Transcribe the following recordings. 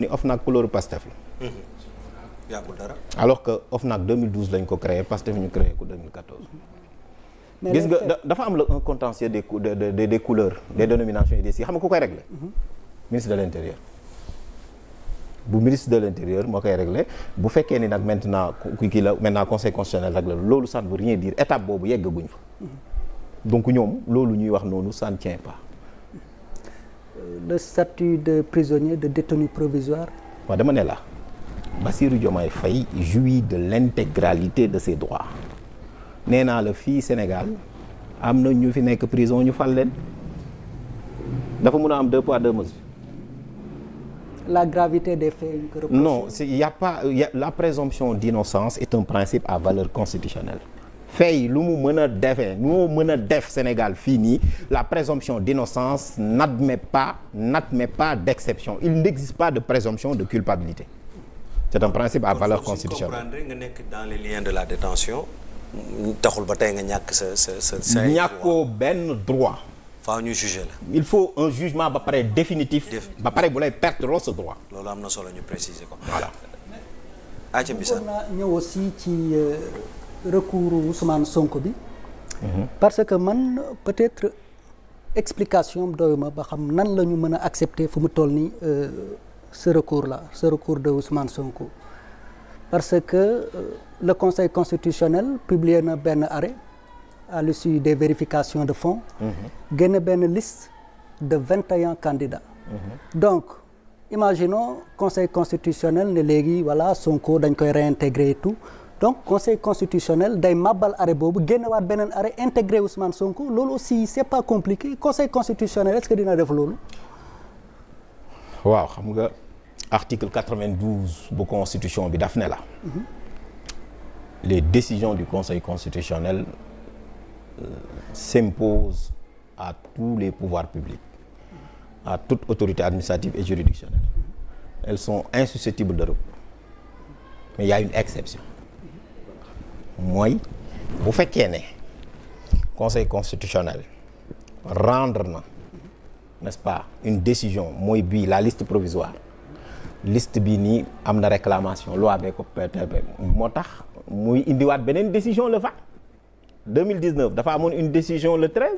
ni OFNAC couleur Pastef la. yàggul dara. alors que OFNAC 2012 lañ ko créé Pastef ñu créé ko 2014. gis nga dafa am la un contentieux des couleurs des dénominations et des signes xam nga ku koy réglé. ministre de l' intérieur. bu ministre de l' intérieur moo koy réglé bu fekkee ni nag maintenant kii la maintenant conseil constitutionnel réglé loolu ça ne veut rien dire étape boobu yeggaguñ fa. donc ñoom loolu ñuy wax noonu ça ne tient pas. le statut de prisonnier de détenu provisoire. waaw dama ne la Bassirou Diomaye Faye jouit de l'intégralité de ses droits nee naa la fii Sénégal am na ñu fi nekk prison ñu fal leen dafa mun a am 2 poids 2 mesures. La gravité des faits yu ko reproché. Non, il y a pas la présomption d'innocence est un principe à valeur constitutionnelle. Fay lu mu mën a defee lu mu mën a def Sénégal fii nii la présomption d'innocence n'admet pas d'exception. Il n'existe pas de présomption de culpabilité. C'est un principe à valeur constitutionnelle. comprendre nga nekk dans les liens de la détention taxul ba tey nga ñàkk sa ñàkkoo benn droit. faaw ñu juger la. Il faut un jugement ba pare définitif. ba pare bu lay perdre ce droit. loolu am na solo ñu préciser ko. Voilà. Aïcha Bisa bëggoon naa ñëw aussi ci recours Ousmane Sonko bi. parce que man peut-être explication doyuma ba xam nan la ñu mën a accepter fu mu toll nii ce recours de Ousmane Sonko. parce que le Conseil constitutionnel publié na benn arrêt à l'issue des vérifications de fond. génn benn liste de 21 candidats. donc imaginons Conseil constitutionnel ne léegi voilà Sonko dañ koy réintégrer et tout donc Conseil constitutionnel day màbbal arrêt boobu génnewaat beneen arrêt intégré Ousmane Sonko loolu aussi c'est pas compliqué Conseil constitutionnel est-ce que dina def loolu. waaw xam nga article 92 bu constitution bi daf ne la. les décisions du Conseil constitutionnel s'imposent à tous les pouvoirs publics, à toute autorité administrative et juridictionnelle. Elles sont insusceptibles de recours. Mais il y a une exception. mooy bu fekkee ne Conseil constitutionnel rendre na n'est-ce pas une décision mooy bii la liste provisoire liste bii nii am na réclamation loi bee ko moo tax muy indiwaat beneen décision le 20 2019 dafa amoon une décision le 13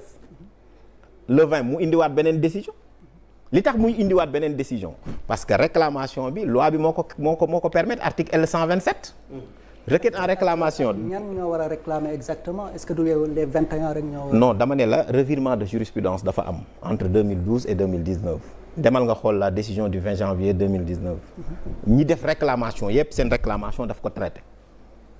le 20 mu indiwaat beneen décision li tax muy indiwaat beneen décision parce que réclamation bi loi bi moo ko permettre article L 127 requête en réclamation. ñan ñoo war a réclamer exactement est-ce que du les 21 rek ñoo. non dama ne la revirement de jurisprudence dafa am entre 2012 et 2019 demal nga xool la décision du 20 janvier 2019 ñi def réclamation yépp seen réclamation daf ko traité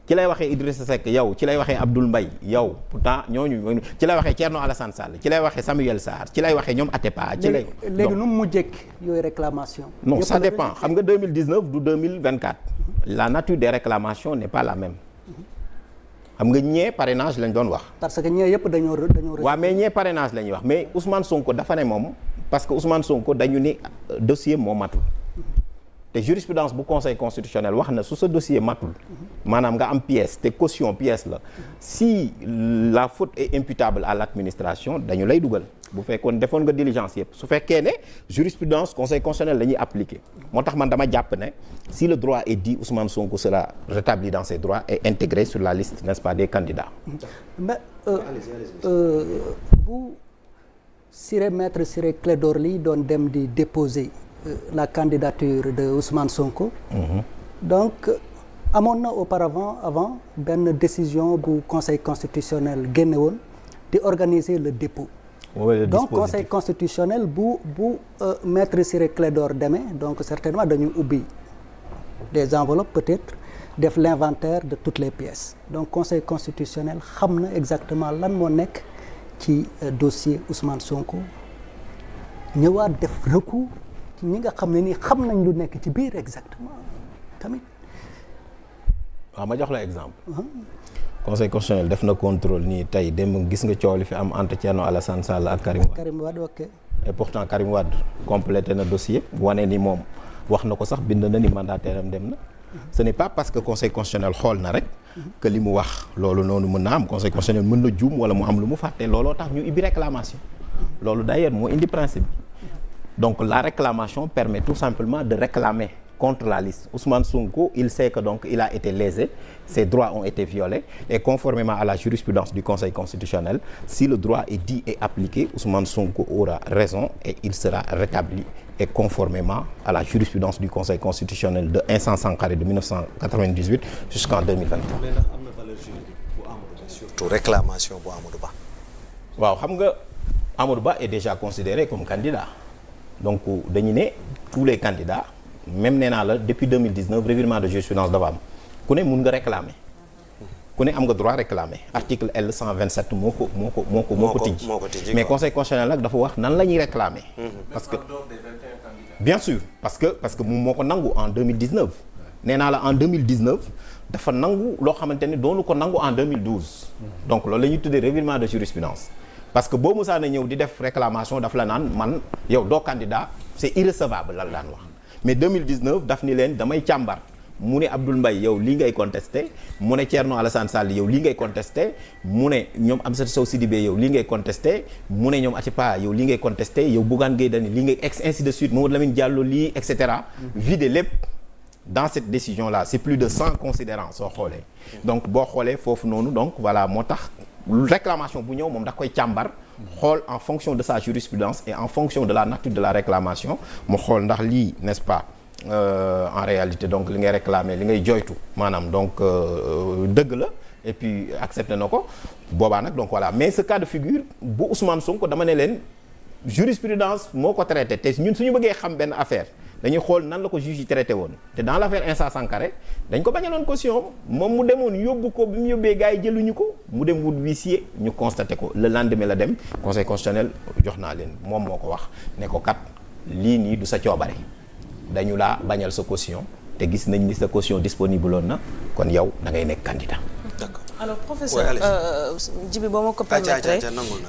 ci lay waxee Idrissa Seck yow ci lay waxee Abdoul Mbaye yow pourtant ñooñu ci lay waxee Thierno Alassane Sall ci lay waxee Samuel Sarr ci lay waxee ñoom Atepa ci lay. léegi nu mu mujjee yooyu réclamation. non ça dépend xam nga 2019 du 2024 la nature des réclamations n'est pas la même xam nga ñee parrainage lañ doon wax. parce que ñee yëpp dañoo. waaw mais ñee parrainage la ñuy wax mais Ousmane Sonko dafa ne moom parce que Ousmane Sonko dañu ni dossier moo matul te jurisprudence bu conseil constitutionnel wax na su sa dossier matul maanaam nga am pièce te caution pièce la si la faute est imputable à l'administration dañu lay dugal bu fekkoon defoon nga diligence yëpp su fekkee ne jurisprudence conseil constitutionnel la ñuy appliquer moo tax man dama jàpp ne si le droit est dit Ousmane Sonko sera rétabli dans ses droits et intégré sur la liste n'est-ce pas des candidats. mais bu maître Ciré Clédor Ly doon dem di déposer la candidature de Ousmane Sonko. donc amoon na auparavant avant benn décision bu conseil constitutionnel génne woon di organiser le dépôt. donc conseil constitutionnel bu maître Ciré Clédor demee donc certainement dañu ubbi des enveloppes peut-être def l'inventaire de toutes les pièces donc conseil constitutionnel xam na exactement lan moo nekk ci dossier Ousmane Sonko ñëwaat def recours ci ñi nga xam ne nii xam nañ lu nekk ci biir exactement tamit. waaw ma jox la exemple. conseil constitutionnel def na contrôle nii tey dem gis nga coow li fi am entre Thierno Alassane Sall ak Karim Wade. ok. et pourtant Karim Wade complété na dossier wane ni moom wax na ko sax bind na ni mandataire am dem na. ce n'est pas parce que conseil constitutionnel xool na rek. que li mu wax loolu noonu mën na am conseil constitutionnel mën na juum wala mu am lu mu fàtte looloo tax ñu ibbi réclamation. loolu d'ailleurs moo indi principe bi Donc la réclamation permet tout simplement de réclamer contre la liste. Ousmane Sonko, il sait que donc il a été lésé, ses droits ont été violés et conformément à la jurisprudence du Conseil constitutionnel, si le droit est dit et appliqué, Ousmane Sonko aura raison et il sera rétabli. Et conformément à la jurisprudence du Conseil constitutionnel de Instance Sankaré de 1998 jusqu'en 2023. mais nag am na valeur juridique bu Amadou Ba surtout réclamation bu Amadou Ba. waaw xam nga Amadou Ba est déjà considéré comme candidat donc dañu ne tous les candidats même nee naa la depuis 2019 revirement de jurisprudence dafa am ku ne mun nga réclamer ku ne am nga droit réclamer article L 127 moo ko tijji mais conseil constitutionnel nag dafa wax nan la ñuy réclamer parce que bien sûr parce que moom moo ko nangu en 2019 nee naa la en 2019 dafa nangu loo xamante ne doonu ko nangu en 2012 donc loolu la ñuy tuddee revirement de jurisprudence parce que boo musaana ñëw di def réclamation daf la naan man yow doo candidat c'est irrecevable la daan wax mais 2019 daf ni leen damay càmbar mu ne Abdoul Mbaye yow lii ngay contesté mu ne Thierno Alassane Sall yow lii ngay contesté mu ne ñoom Amsatou Sow Sidibé yow lii ngay contesté mu ne ñoom Atepa yow lii ngay contesté yow Bougane Gueye Dany lii ngay ainsi de suite Mamadou Lamine Diallo lii et cetera vide lépp dans cette décision là c'est plus de 100 considérants soo xoolee donc boo xoolee foofu noonu donc voilà moo tax réclamation bu ñëw moom da koy càmbar xool en fonction de sa jurisprudence et en fonction de la nature de la réclamation mu xool ndax lii n'est-ce pas en réalité donc li ngay réclamer li ngay joytu maanaam donc dëgg la et puis accepté na ko boobaa nag donc voilà mais ce cas de figure bu Ousmane Sonko dama ne leen jurisprudence moo ko traité te ñun suñu bëggee xam benn affaire dañuy xool nan la ko juge yi traité woon te dans l'affaire Insa Sankaré dañ ko bañaloon caution moom mu demoon yóbbu ko bi mu yóbbee gars yi jëluñu ko mu dem wut huissier ñu constaté ko le lendemain la dem conseil constitutionnel jox naa leen moom moo ko wax ne ko kat lii nii du sa coobare dañu laa bañal sa caution te gis nañ ni sa caution disponible woon na kon yow da ngay nekk candidat. D'accord. Alors professeur Djibi boo ma ko permettre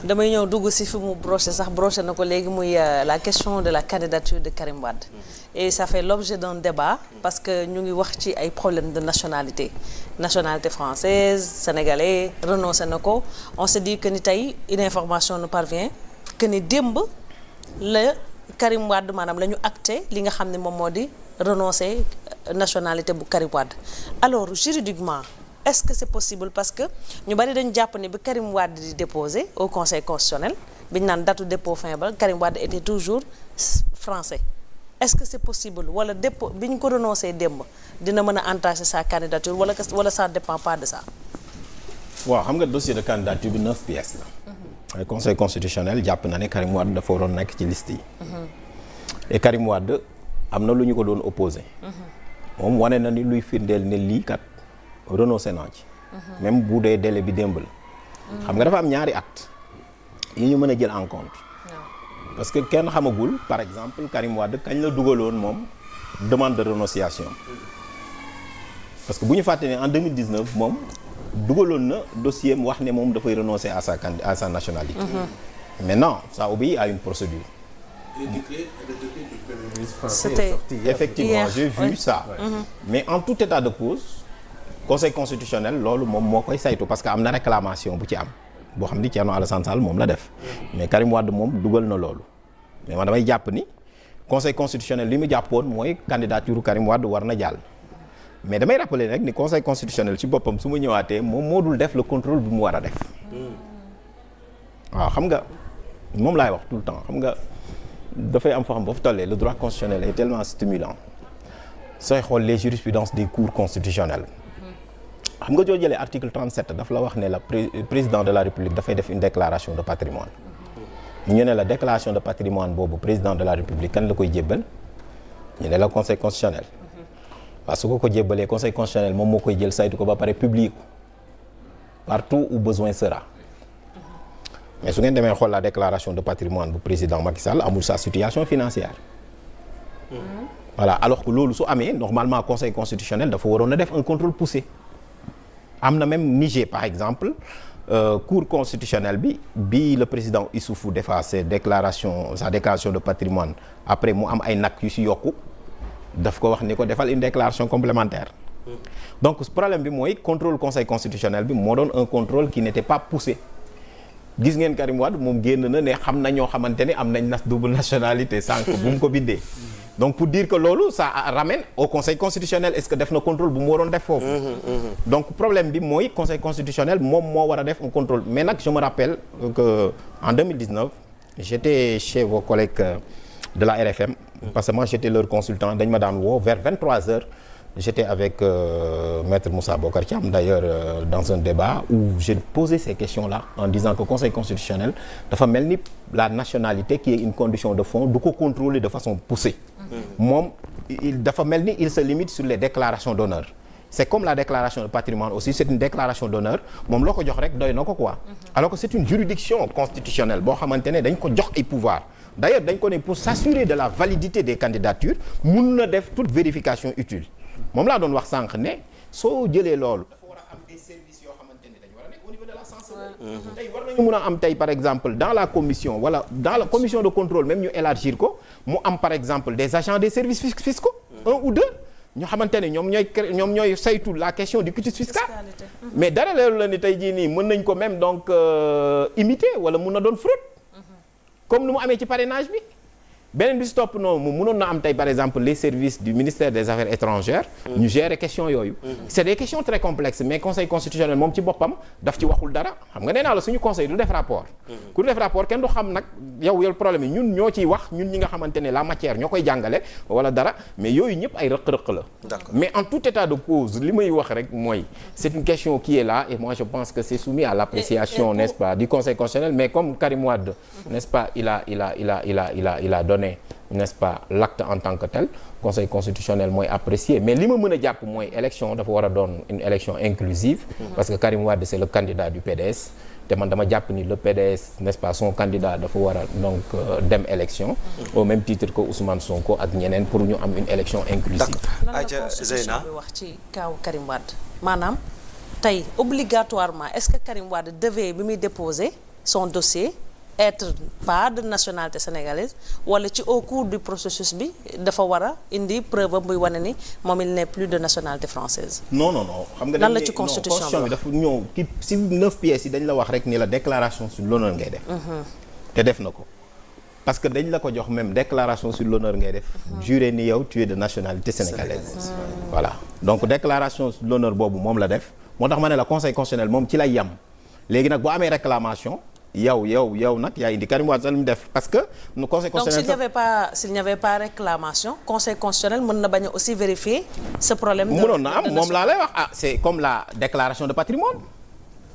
damay ñëw dugg si fi mu broché na ko léegi muy la question de la candidature de Karim Wade et ça fait l'objet d'un débat parce que ñu ngi wax ci ay problèmes de nationalité française sénégalais renoncé na ko on se dit que ni tey une information nous parvient que ni démb la Karim Wade maanaam la ñu acté li nga xam ne moom moo di renoncer nationalité bu Karim Wade alors juridiquement est-ce que c'est possible parce que ñu bari dañu jàpp ne bi Karim Wade di déposer au conseil constitutionnel bi ñu naan datu dépôt fin ba Karim Wade était toujours français est-ce que c'est possible wala dépôt bi ñu ko renoncer démb dina mën a entacher sa candidature wala ça dépend pas de ça. waaw xam nga dossier de candidature bi 9 pièces la. le conseil constitutionnel jàpp na ne Karim Wade dafa waroon nekk ci liste yi. et Karim Wade am na lu ñu ko doon opposé. moom wane na ni luy firndeel ne lii kat. renoncé naa ci même bu dee délai bi démb la xam nga dafa am ñaari acte yi ñu mën a jël en compte parce que kenn xamagul par exemple Karim Wade kañ la dugaloon moom demande de renonciation parce que bu ñu fàtte ne en 2019 moom dugaloon na dossier am wax ne moom dafay renoncer à sa nationalité maintenant ça obéit à une procédure. Le décret du Premier ministre français C'était est sorti hier. Effectivement j'ai vu ça mais en tout état de cause conseil constitutionnel loolu moom moo koy saytu parce que am na réclamation bu ci am boo xam ni Thierno Alassane Sall moom la def mais Karim Wade moom dugal na loolu mais man damay jàpp ni conseil constitutionnel li mu jàppoon mooy candidature Karim Wade war na jàll mais damay rappeler rek ni conseil constitutionnel ci boppam su ma ñëwaatee moom moo dul def le contrôle bi mu war a def waaw xam nga moom laay wax tout le temps xam nga dafay am foo xam boo fa tollee le droit constitutionnel est tellement stimulant sooy xool les jurisprudences des cours constitutionnels xam nga joo jëlee article 37 daf la wax ne la président de la république dafay def une déclaration de patrimoine ñu ne la déclaration de patrimoine boobu président de la république kan la koy jébbal ñu ne la conseil constitutionnel parce que su ko jébbalee conseil constitutionnel moom moo koy jël saytu ko ba pare publier ko partout où besoin sera mais su ngeen demee xool la déclaration de patrimoine bu président Macky Sall amul sa situation financière voilà alors que loolu su amee normalement conseil constitutionnel dafa waroon a def un contrôle poussé am na même Niger par exemple cour constitutionnelle bi le président Issoufou defa sa déclaration de patrimoine après mu am ay nag yu si yokku daf ko wax ni ko defal une déclaration complémentaire donc problème bi mooy contrôle conseil constitutionnel bi moo doon un contrôle qui n'était pas poussé gis ngeen Karim Wade moom génn na ne xam na ñoo xamante ne am nañ double nationalité sànq bu mu ko bindee. donc pour dire que loolu ça ramène au conseil constitutionnel est-ce que def na contrôle bu mu waroon def foofu. donc problème bi mooy conseil constitutionnel moom moo war a def un contrôle mais nag je me rappelle que en 2019 j'étais chez vos collègues de la RFM. parce que moi j'étais leur consultant dañ ma daan woo vers 23h. J'étais avec Maître Moussa Bocar Thiam d'ailleurs dans un débat où j'ai posé ces questions-là en disant que le Conseil constitutionnel dafa mel ni la nationalité qui est une condition de fond du ko contrôler de façon poussée. moom dafa mel ni il se limite sur les déclarations d'honneur. C'est comme la déclaration de patrimoine aussi, c'est une déclaration d'honneur moom loo ko jox rek doy na ko quoi. alors que c'est une juridiction constitutionnelle boo xamante ne dañ ko jox ay pouvoir. D'ailleurs dañ ko ne pour s'assurer de la validité des candidatures mun na def toute vérification utile. moom laa doon wax sànq ne soo jëlee loolu dafa war a am des services yoo xamante ne dañu war a nekk au niveau de la chancellerie. tey war nañu mun a am tey par exemple dans la commission wala dans la commission de contrôle même ñu élargir ko mu am par exemple des agents des services fiscaux un ou deux ñoo xamante ne ñoom ñooy saytu la question du quitus fiscal. mais dara leelu la ni tey jii nii mën nañ ko même donc imiter wala mun na doon fraude. comme nu mu amee ci parrainage bi. beneen bi si topp noonu mënoon na am tey par exemple les services du ministère des affaires étrangères. ñu gérer question yooyu. c'est des questions très complexes mais conseil constitutionnel moom ci boppam daf ci waxul dara xam nga nee naa la suñu conseil du def rapport. ku def rapport kenn du xam nag yow problème yi ñun ñoo ciy wax ñun ñi nga xamante ne la matière ñoo koy jàngale wala dara mais yooyu ñëpp ay rëq-rëq la. D'accord. Mais en tout état de cause li may wax rek mooy c'est une question qui est là et moi je pense que c'est soumis à l'appréciation n'est-ce pas du conseil constitutionnel mais comme Karim Wade n'est-ce pas il a donné n'est-ce pas l'acte en tant que tel conseil constitutionnel mooy apprécié mais li ma mën a jàpp mooy élection dafa war a doon une élection inclusive parce que Karim Wade c'est le candidat du PDS te man dama jàpp ni le PDS n'est-ce pas son candidat dafa war a donc dem élection au même titre que Ousmane Sonko ak ñeneen pour ñu am une élection inclusive. lan la constitution bi wax ci kaw Karim Wade maanaam tey obligatoirement est-ce que Karim Wade devait bi muy déposer son dossier être pas de nationalité sénégalaise wala ci au cours du processus bi dafa war a indi preuve buy wane ni moom il n'est plus de nationalité française. non. xam nga lan la ci constitution bi dafa ñëw ki si 9 pièces yi dañ la wax rek ni la déclaration sur l'honneur ngay def. te def na ko parce que dañ la ko jox même déclaration sur l'honneur ngay def. juré ni yow tu es de nationalité sénégalaise. voilà donc déclaration sur l'honneur boobu moom la def moo tax ma ne la conseil constitutionnel moom ci lay yam léegi nag boo amee réclamation. yow nag yaa indi Karim Wade sax lu mu def parce que nu conseil constitutionnel donc s'il n'y avait pas réclamation conseil constitutionnel mën na bañ a aussi vérifier ce problème. mënoon na am moom laa lay wax c'est comme la déclaration de patrimoine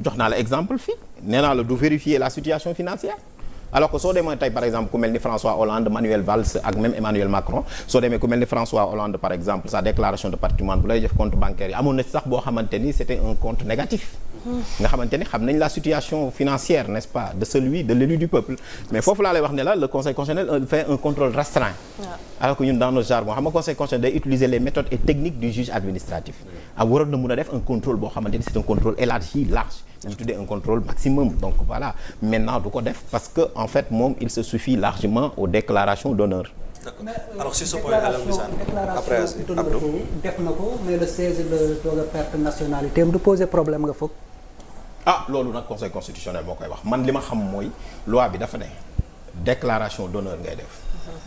jox naa la exemple fii nee naa la du vérifier la situation financière alors que soo demee tey par exemple ku mel ni François Hollande Manuel Valls ak même Emmanuel Macron soo demee ku mel ni François Hollande par exemple sa déclaration de patrimoine bu lay def compte bancaire yi amoon na sax boo xamante ni c'était un compte négatif nga xamante ni xam nañ la situation financière n'est-ce pas de celui de l'élu du peuple mais foofu laa lay wax ne la le conseil constitutionnel fait un contrôle restreint alors que ñun dans notre jargon xam nga conseil constitutionnel day utiliser les méthodes et techniques du juge administratif waroon na mun a def un contrôle boo xamante ni c'est un contrôle élargi large ñu tuddee un contrôle maximum donc voilà maintenant du ko def parce que en fait moom il se suffit largement aux déclarations d'honneur. D'accord. Alors sur ce point après Abdou def na ko mais le 16 la doog a perte nationalité am du poser problème nga foog. loolu nag conseil constitutionnel moo koy wax man li ma xam mooy loi bi dafa ne déclaration d'honneur ngay def.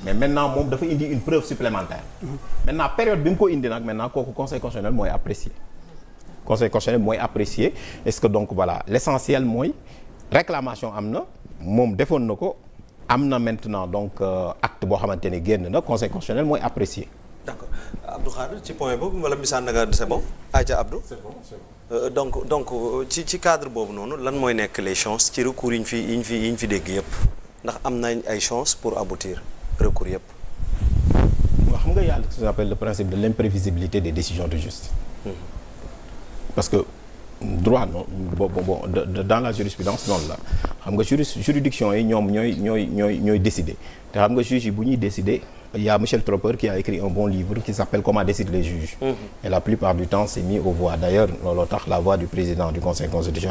mais maintenant moom dafa indi une preuve supplémentaire. maintenant période bi mu ko indi nag maintenant kooku conseil constitutionnel mooy apprécier. conseil constitutionnel mooy apprécier est-ce que donc voilà l'essentiel mooy réclamation am na moom defoon na ko am na maintenant donc acte boo xamante ne génn na conseil constitutionnel mooy apprécier. d'accord Abdou Khadre ci point boobu wala misaan na nga c'est bon Aïcha Abdou. c'est bon. donc ci cadre boobu noonu lan mooy nekk les chances ci recours yi ñu fi dégg yëpp ndax am nañ ay chances pour aboutir recours yëpp. xam nga yàlla ce qu'on appelle le principe de l'imprévisibilité des décisions de justice. parce que droit non dans la jurisprudence noonu la xam nga juridiction yi ñoom ñooy décider te xam nga juge yi bu ñuy décider il y a Michel Tropper qui a écrit un bon livre qui s'appelle Comment décident les juges. Et la plupart du temps c'est mis aux voix d'ailleurs looloo tax la voix du président du Conseil constitutionnel